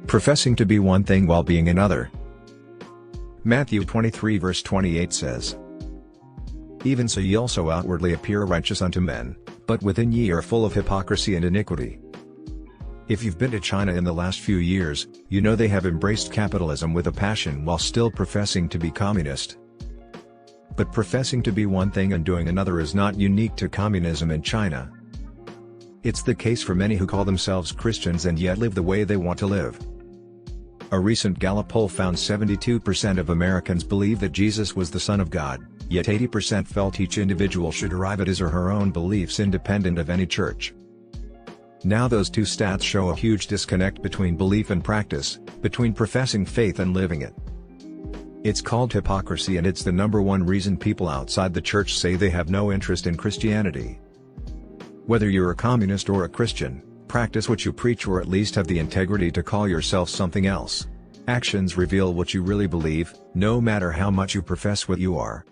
professing to be one thing while being another. Matthew 23 verse 28 says, "Even so ye also outwardly appear righteous unto men, but within ye are full of hypocrisy and iniquity." If you've been to China in the last few years, you know they have embraced capitalism with a passion while still professing to be communist. But professing to be one thing and doing another is not unique to communism in China. It's the case for many who call themselves Christians and yet live the way they want to live. A recent Gallup poll found 72% of Americans believe that Jesus was the Son of God, yet 80% felt each individual should arrive at his or her own beliefs independent of any church. Now those two stats show a huge disconnect between belief and practice, between professing faith and living it. It's called hypocrisy, and it's the number one reason people outside the church say they have no interest in Christianity. Whether you're a communist or a Christian, practice what you preach, or at least have the integrity to call yourself something else. Actions reveal what you really believe, no matter how much you profess what you are.